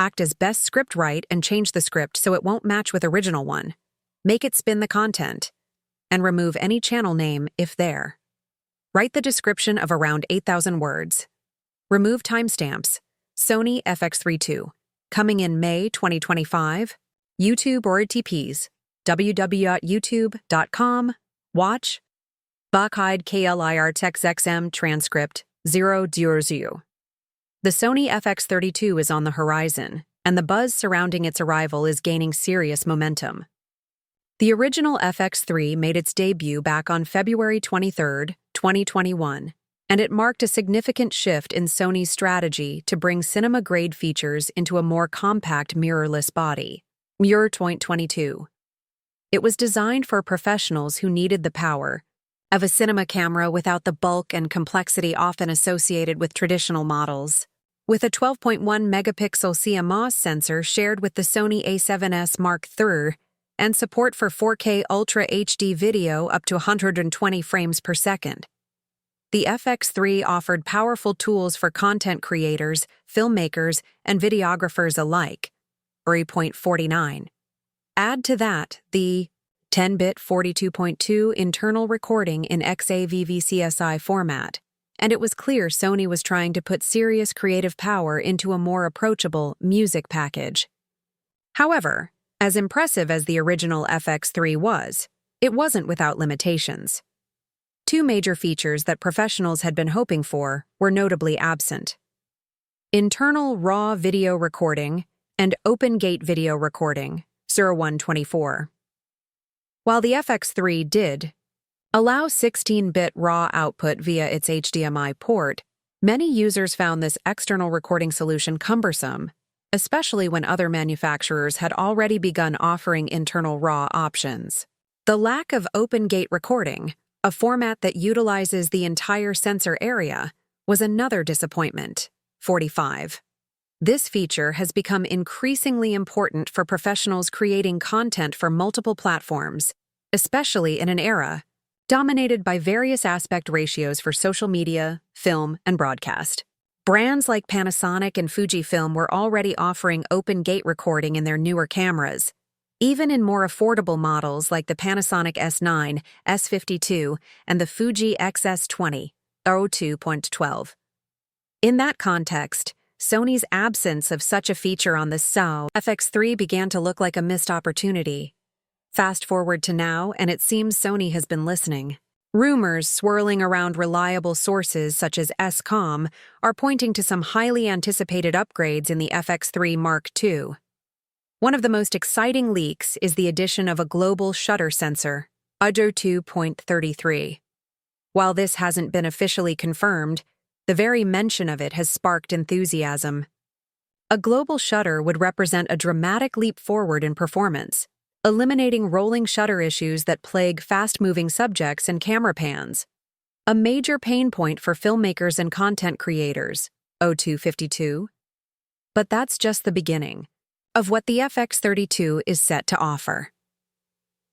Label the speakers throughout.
Speaker 1: Act as best scriptwriter and change the script so it won't match with original one. Make it spin the content. And remove any channel name if there. Write the description of around 8,000 words. Remove timestamps. Sony FX3 II. Coming in May 2025. YouTube or TPs. www.youtube.com. Watch. Bakhide KLIR Text XM transcript 000. The Sony FX3 II is on the horizon, and the buzz surrounding its arrival is gaining serious momentum. The original FX3 made its debut back on February 23, 2021, and it marked a significant shift in Sony's strategy to bring cinema-grade features into a more compact mirrorless body. Mirror 22. It was designed for professionals who needed the power of a cinema camera without the bulk and complexity often associated with traditional models. With a 12.1 megapixel CMOS sensor shared with the Sony A7S III and support for 4K Ultra HD video up to 120 frames per second. The FX3 offered powerful tools for content creators, filmmakers, and videographers alike. 3.49. Add to that the 10-bit 42.2 internal recording in XAVV-CSI format, and it was clear Sony was trying to put serious creative power into a more approachable music package. However, as impressive as the original FX3 was, it wasn't without limitations. Two major features that professionals had been hoping for were notably absent: internal RAW video recording and open gate video recording, 0124. While the FX3 did allow 16-bit RAW output via its HDMI port, many users found this external recording solution cumbersome, especially when other manufacturers had already begun offering internal RAW options. The lack of open gate recording, a format that utilizes the entire sensor area, was another disappointment. 45. This feature has become increasingly important for professionals creating content for multiple platforms, especially in an era dominated by various aspect ratios for social media, film, and broadcast. Brands like Panasonic and Fujifilm were already offering open gate recording in their newer cameras, even in more affordable models like the Panasonic S9, S52, and the Fuji XS20, 02.12. In that context, Sony's absence of such a feature on the Sony FX3 began to look like a missed opportunity. Fast forward to now, and it seems Sony has been listening. Rumors swirling around reliable sources such as SCOM are pointing to some highly anticipated upgrades in the FX3 Mark II. One of the most exciting leaks is the addition of a global shutter sensor, UDR 2.33. While this hasn't been officially confirmed, the very mention of it has sparked enthusiasm. A global shutter would represent a dramatic leap forward in performance, eliminating rolling shutter issues that plague fast-moving subjects and camera pans. A major pain point for filmmakers and content creators, 0252. But that's just the beginning of what the FX3 II is set to offer.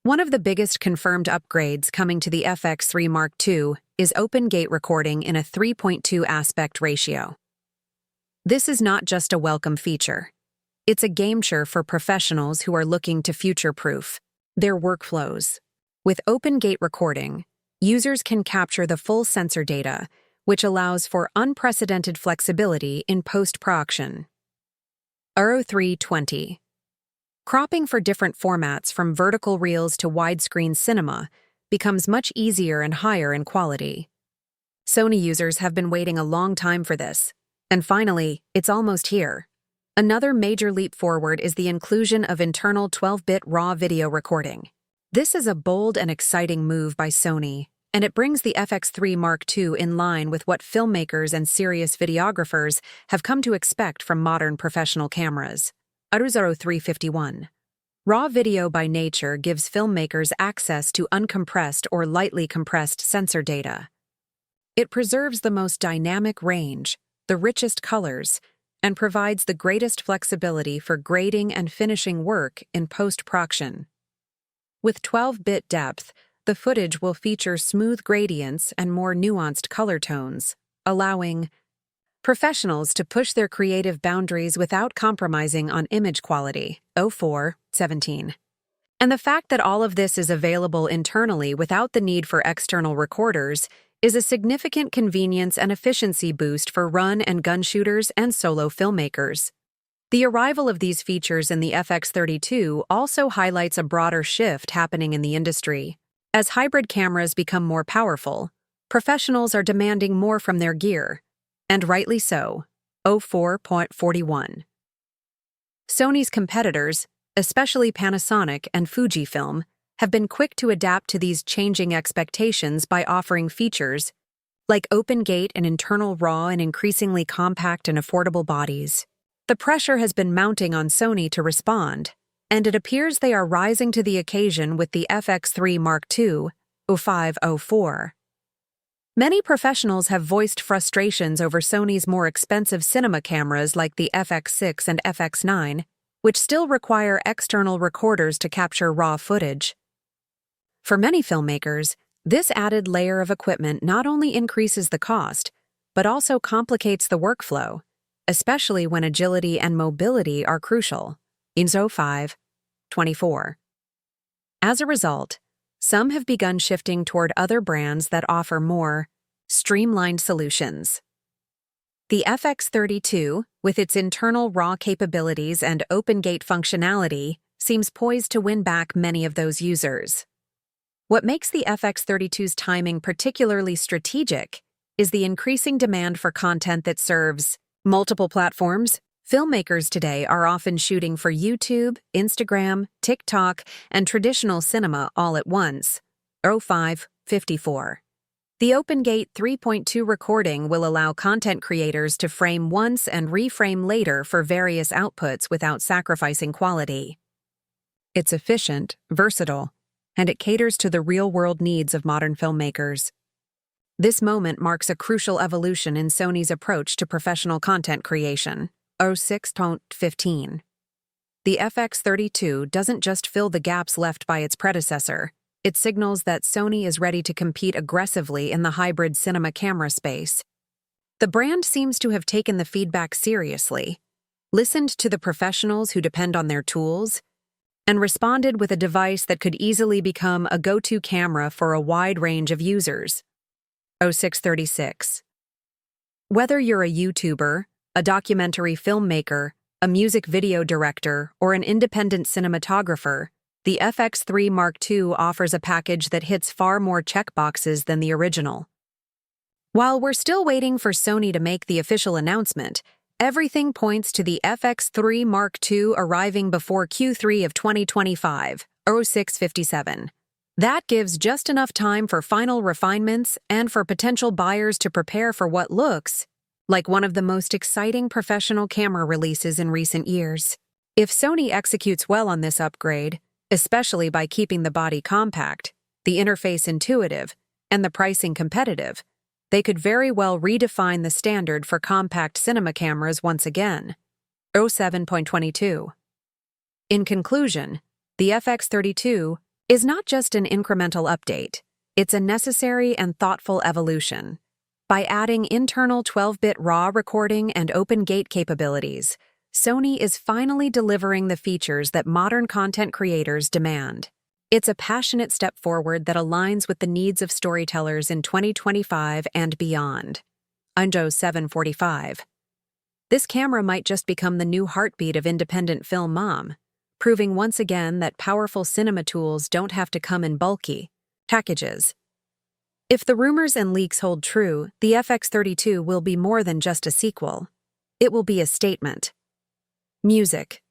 Speaker 1: One of the biggest confirmed upgrades coming to the FX3 Mark II is open gate recording in a 3.2 aspect ratio. This is not just a welcome feature. It's a game-changer for professionals who are looking to future-proof their workflows. With open gate recording, users can capture the full sensor data, which allows for unprecedented flexibility in post-production. 0320. Cropping for different formats from vertical reels to widescreen cinema becomes much easier and higher in quality. Sony users have been waiting a long time for this, and finally, it's almost here. Another major leap forward is the inclusion of internal 12-bit RAW video recording. This is a bold and exciting move by Sony, and it brings the FX3 Mark II in line with what filmmakers and serious videographers have come to expect from modern professional cameras. 0351. RAW video by nature gives filmmakers access to uncompressed or lightly compressed sensor data. It preserves the most dynamic range, the richest colors, and provides the greatest flexibility for grading and finishing work in post-production. With 12-bit depth, the footage will feature smooth gradients and more nuanced color tones, allowing professionals to push their creative boundaries without compromising on image quality. 04-17. And the fact that all of this is available internally without the need for external recorders is a significant convenience and efficiency boost for run and gun shooters and solo filmmakers. The arrival of these features in the FX32 also highlights a broader shift happening in the industry. As hybrid cameras become more powerful, professionals are demanding more from their gear, and rightly so. 04.41. Sony's competitors, especially Panasonic and Fujifilm, have been quick to adapt to these changing expectations by offering features like open gate and internal RAW in increasingly compact and affordable bodies. The pressure has been mounting on Sony to respond, and it appears they are rising to the occasion with the FX3 Mark II, 0504. Many professionals have voiced frustrations over Sony's more expensive cinema cameras like the FX6 and FX9, which still require external recorders to capture raw footage. For many filmmakers, this added layer of equipment not only increases the cost, but also complicates the workflow, especially when agility and mobility are crucial. 05-24. As a result, some have begun shifting toward other brands that offer more streamlined solutions. The FX32, with its internal RAW capabilities and open gate functionality, seems poised to win back many of those users. What makes the FX32's timing particularly strategic is the increasing demand for content that serves multiple platforms. Filmmakers today are often shooting for YouTube, Instagram, TikTok, and traditional cinema all at once. 05-54. The OpenGate 3.2 recording will allow content creators to frame once and reframe later for various outputs without sacrificing quality. It's efficient, versatile, and it caters to the real-world needs of modern filmmakers. This moment marks a crucial evolution in Sony's approach to professional content creation. 06.15. The FX32 doesn't just fill the gaps left by its predecessor, it signals that Sony is ready to compete aggressively in the hybrid cinema camera space. The brand seems to have taken the feedback seriously, listened to the professionals who depend on their tools, and responded with a device that could easily become a go-to camera for a wide range of users. 0636. Whether you're a YouTuber, a documentary filmmaker, a music video director, or an independent cinematographer, the FX3 Mark II offers a package that hits far more checkboxes than the original. While we're still waiting for Sony to make the official announcement, everything points to the FX3 Mark II arriving before Q3 of 2025, 0657. That gives just enough time for final refinements and for potential buyers to prepare for what looks like one of the most exciting professional camera releases in recent years. If Sony executes well on this upgrade, especially by keeping the body compact, the interface intuitive, and the pricing competitive, they could very well redefine the standard for compact cinema cameras once again. 07.22. In conclusion, the FX32 is not just an incremental update, it's a necessary and thoughtful evolution. By adding internal 12-bit RAW recording and open gate capabilities, Sony is finally delivering the features that modern content creators demand. It's a passionate step forward that aligns with the needs of storytellers in 2025 and beyond. 0745. This camera might just become the new heartbeat of independent film mom, proving once again that powerful cinema tools don't have to come in bulky packages. If the rumors and leaks hold true, the FX32 will be more than just a sequel. It will be a statement. Music.